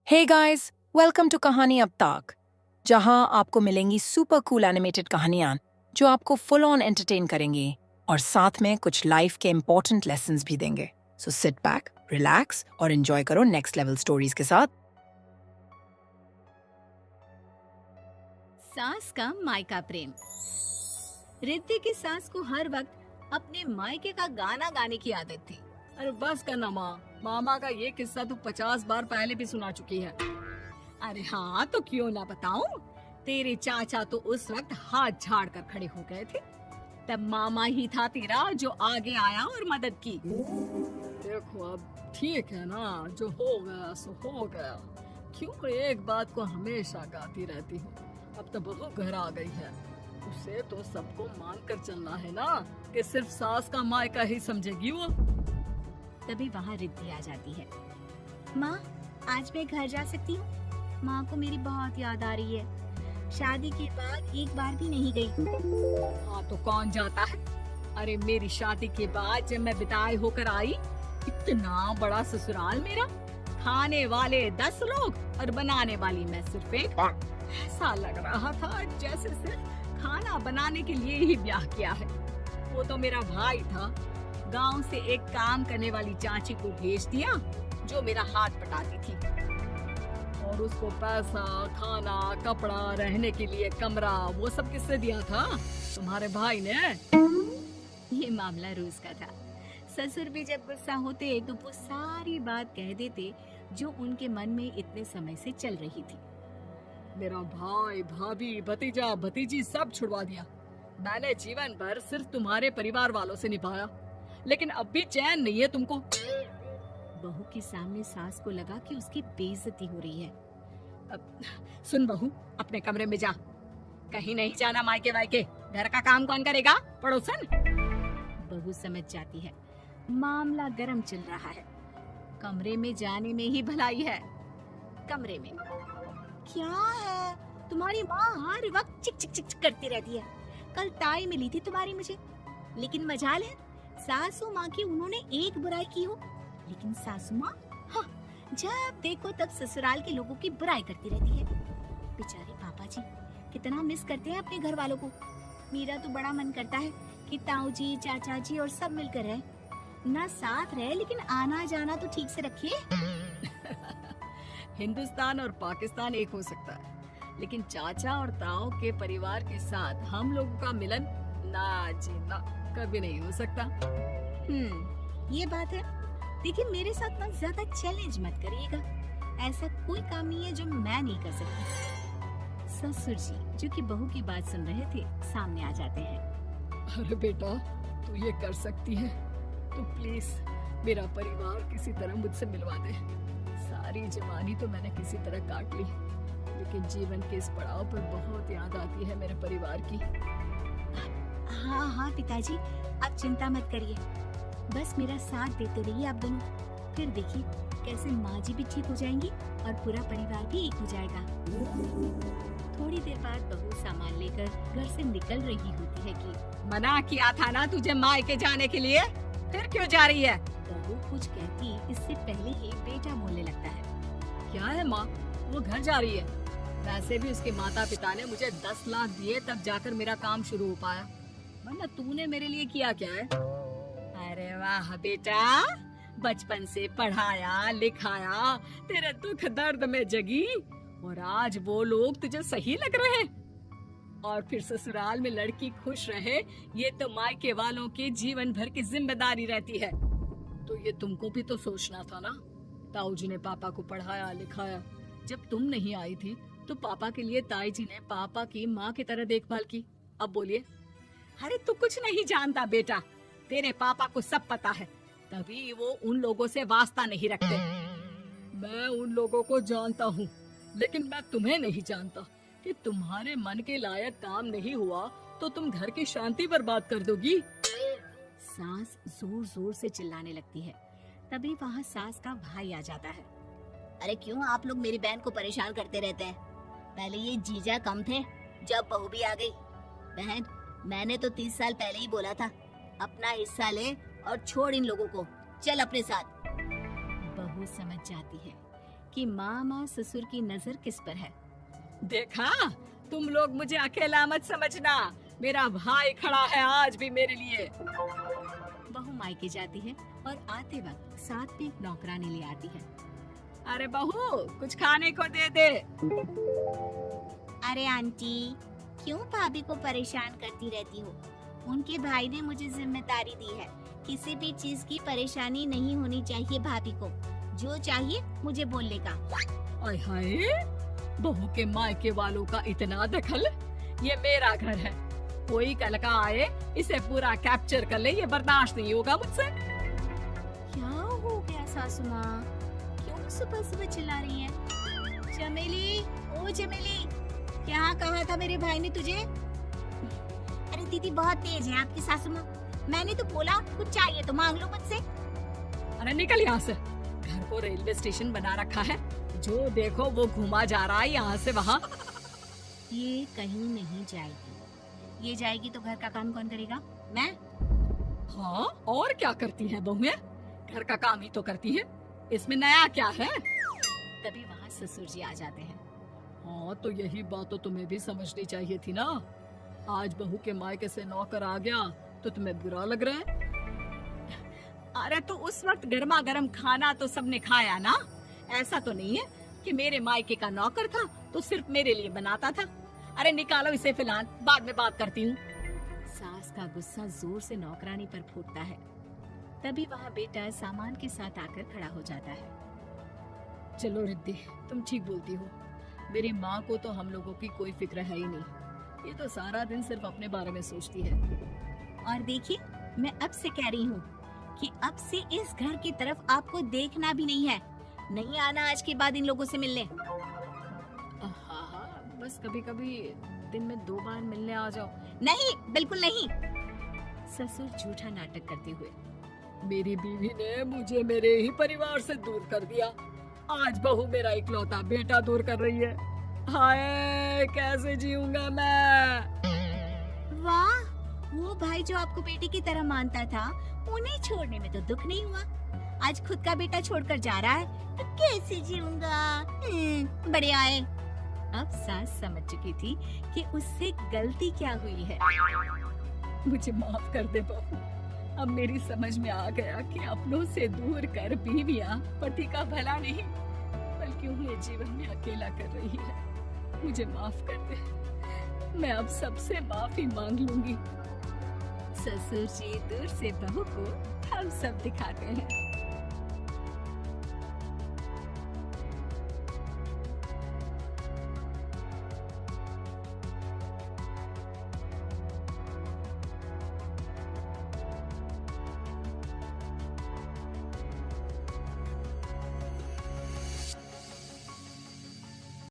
Hey guys, welcome to कहानी अब तक, जहां आपको मिलेंगी सुपर कूल एनिमेटेड कहानियां जो आपको फुल ऑन एंटरटेन करेंगी और साथ में कुछ लाइफ के इम्पोर्टेंट लेसन्स भी देंगे। सो सिट बैक, रिलैक्स और एंजॉय करो नेक्स्ट लेवल स्टोरीज के साथ। सास का मायका प्रेम। रिद्धि की सास को हर वक्त अपने मायके का गाना गाने की आदत थी। अरे बस करना माँ, मामा का ये किस्सा तू 50 बार पहले भी सुना चुकी है। अरे हाँ, तो क्यों ना बताऊं। तेरे चाचा तो उस वक्त हाथ झाड़ कर खड़े हो गए थे। तब मामा ही था तेरा जो आगे आया और मदद की। देखो अब ठीक है ना, जो हो गया सो हो गया। क्यों एक बात को हमेशा गाती रहती हो। अब तो बहू घर आ गई है, उसे तो सबको मान कर चलना है ना, कि सिर्फ सास का मायका ही समझेगी वो। तभी वहाँ रिद्धि आ जाती है। माँ, आज मैं घर जा सकती हूँ? माँ को मेरी बहुत याद आ रही है। शादी के बाद एक बार भी नहीं गई। हाँ तो कौन जाता है। अरे मेरी शादी के बाद जब मैं विदाई होकर आई, इतना बड़ा ससुराल मेरा, खाने वाले 10 लोग और बनाने वाली मैं सिर्फ एक। ऐसा लग रहा था जैसे सिर्फ खाना बनाने के लिए ही ब्याह किया है। वो तो मेरा भाई था। गांव से एक काम करने वाली चाची को भेज दिया जो मेरा हाथ पटाती थी, और उसको पैसा, खाना, कपड़ा, रहने के लिए कमरा, वो सब किसने दिया था? तुम्हारे भाई ने। ये मामला रोज का था। ससुर भी जब गुस्सा होते तो वो सारी बात कह देते जो उनके मन में इतने समय से चल रही थी। मेरा भाई, भाभी, भतीजा, भतीजी सब छुड़वा दिया। मैंने जीवन भर सिर्फ तुम्हारे परिवार वालों से निभाया, लेकिन अब भी चैन नहीं है तुमको। बहू के सामने सास को लगा कि उसकी बेइज्जती हो रही है। अब सुन बहू, अपने कमरे में जा। कहीं नहीं जाना मायके वायके। घर का काम कौन करेगा? पड़ोसन। बहू समझ जाती है मामला गर्म चल रहा है। कमरे में जाने में ही भलाई है। कमरे में क्या है? तुम्हारी माँ हर वक्त चिक चिक चिक चिक करती रहती है। कल ताई मिली थी तुम्हारी मुझे, लेकिन मजाल है सासू माँ की उन्होंने एक बुराई की हो, लेकिन सासू माँ हाँ, जब देखो तब ससुराल के लोगों की बुराई करती रहती है। बेचारे पापा जी कितना मिस करते हैं अपने घर वालों को। मेरा तो बड़ा मन करता है कि ताऊ जी, चाचा जी और सब मिलकर रहे। ना साथ रहे लेकिन आना जाना तो ठीक से रखिए। हिंदुस्तान और पाकिस्तान एक हो सकता है, लेकिन चाचा और ताऊ के परिवार के साथ हम लोगों का मिलन ना जी ना, कभी नहीं हो सकता। ये बात है। लेकिन मेरे साथ ना ज्यादा चैलेंज मत करिएगा। ऐसा कोई काम नहीं है जो मैं नहीं कर सकती। ससुर जी जो कि बहू की बात सुन रहे थे, सामने आ जाते हैं। अरे बेटा, तू ये कर सकती है तो प्लीज मेरा परिवार किसी तरह मुझसे मिलवा दे। सारी जवानी तो मैंने किसी तरह काट ली, लेकिन जीवन के इस पड़ाव पर बहुत याद आती है मेरे परिवार की। हाँ हाँ पिताजी, आप चिंता मत करिए। बस मेरा साथ देते रहिए आप दोनों। फिर देखिए कैसे माँ जी भी ठीक हो जाएंगी और पूरा परिवार भी एक हो जाएगा। थोड़ी देर बाद बहू सामान लेकर घर से निकल रही होती है कि मना किया था ना तुझे मायके जाने के लिए, फिर क्यों जा रही है? बहू कुछ कहती इससे पहले ही बेटा बोलने लगता है। क्या है माँ, वो घर जा रही है। वैसे भी उसके माता पिता ने मुझे 10 लाख दिए तब जाकर मेरा काम शुरू हो पाया, वरना तूने मेरे लिए किया क्या है? अरे वाह बेटा, बचपन से पढ़ाया लिखाया, तेरे दुख दर्द में जगी, और आज वो लोग तुझे सही लग रहे हैं। और फिर ससुराल में लड़की खुश रहे, ये तो मायके वालों की जीवन भर की जिम्मेदारी रहती है। तो ये तुमको भी तो सोचना था ना। ताऊ जी ने पापा को पढ़ाया लिखाया। जब तुम नहीं आई थी तो पापा के लिए ताई जी ने पापा की माँ की तरह देखभाल की। अब बोलिए। अरे तू कुछ नहीं जानता बेटा, तेरे पापा को सब पता है, तभी वो उन लोगों से वास्ता नहीं रखते। मैं उन लोगों को जानता हूँ, लेकिन मैं तुम्हें नहीं जानता कि तुम्हारे मन के लायक काम नहीं हुआ तो तुम घर की शांति बर्बाद कर दोगी। सास जोर जोर से चिल्लाने लगती है। तभी वहाँ सास का भाई आ जाता है। अरे क्यों आप लोग मेरी बहन को परेशान करते रहते हैं? पहले ये जीजा कम थे, जब बहू भी आ गई। बहन, मैंने तो 30 साल पहले ही बोला था, अपना हिस्सा ले और छोड़ इन लोगों को, चल अपने साथ। बहू समझ जाती है कि मामा ससुर की नजर किस पर है। देखा, तुम लोग मुझे अकेला मत समझना, मेरा भाई खड़ा है आज भी मेरे लिए। बहू मायके जाती है और आते वक्त साथ में नौकरानी ले आती है। अरे बहू, कुछ खाने को दे दे। अरे आंटी, क्यों भाभी को परेशान करती रहती हो? उनके भाई ने मुझे जिम्मेदारी दी है, किसी भी चीज की परेशानी नहीं होनी चाहिए भाभी को। जो चाहिए मुझे बोलने का। आय हाय, बहू के मायके वालों का इतना दखल। ये मेरा घर है, कोई कल का आए इसे पूरा कैप्चर कर ले, ये बर्दाश्त नहीं होगा मुझसे। क्या हो गया सासू माँ, क्यों सुबह सुबह चिल्ला रही है? चमेली, ओ चमेली, क्या कहा था मेरे भाई ने तुझे? अरे दीदी बहुत तेज है आपकी सासू माँ। मैंने तो बोला कुछ चाहिए तो मांग लो मुझसे। अरे निकल यहाँ से, घर को रेलवे स्टेशन बना रखा है, जो देखो वो घुमा जा रहा है यहाँ से वहाँ। ये कहीं नहीं जाएगी, ये जाएगी तो घर का काम कौन करेगा? मैं। हाँ, और क्या करती है बहुएं? घर का काम ही तो करती है, इसमें नया क्या है? तभी वहाँ ससुर जी आ जाते हैं। हाँ, तो यही बात तो तुम्हें भी समझनी चाहिए थी ना। आज बहू के मायके से नौकर आ गया तो तुम्हें बुरा लग रहा है? अरे तो उस वक्त गर्मा गर्म खाना तो सबने खाया ना। ऐसा तो नहीं है कि मेरे मायके का नौकर था तो सिर्फ मेरे लिए बनाता था। अरे निकालो इसे फिलहाल, बाद में बात करती हूँ। सास का गुस्सा जोर से नौकरानी पर फूटता है। तभी वहाँ बेटा सामान के साथ आकर खड़ा हो जाता है। चलो रिद्धि, तुम ठीक बोलती हो। मेरी माँ को तो हम लोगों की कोई फिक्र है ही नहीं, ये तो सारा दिन सिर्फ अपने बारे में सोचती है। और देखिए, मैं अब से कह रही हूँ कि अब से इस घर की तरफ आपको देखना भी नहीं है। नहीं आना आज के बाद इन लोगों से मिलने। हाँ, बस कभी कभी दिन में 2 बार मिलने आ जाओ। नहीं, बिल्कुल नहीं। ससुर झूठा नाटक करते हुए। मेरी बीवी ने मुझे मेरे ही परिवार से दूर कर दिया, आज बहू मेरा इकलौता बेटा दूर कर रही है। हाय, कैसे जीऊंगा मैं? वाह, वो भाई जो आपको बेटे की तरह मानता था, उन्हें छोड़ने में तो दुख नहीं हुआ। आज खुद का बेटा छोड़कर जा रहा है तो कैसे जीऊंगा? बड़े आए। अब सास समझ चुकी थी कि उससे गलती क्या हुई है। मुझे माफ कर दे बहू, अब मेरी समझ में आ गया कि अपनों से दूर कर बीवियां पति का भला नहीं बल्कि उन्हें जीवन में अकेला कर रही है। मुझे माफ कर दे, मैं अब सबसे माफी मांग लूंगी। ससुर जी दूर से बहू को थम्स अप दिखाते हैं।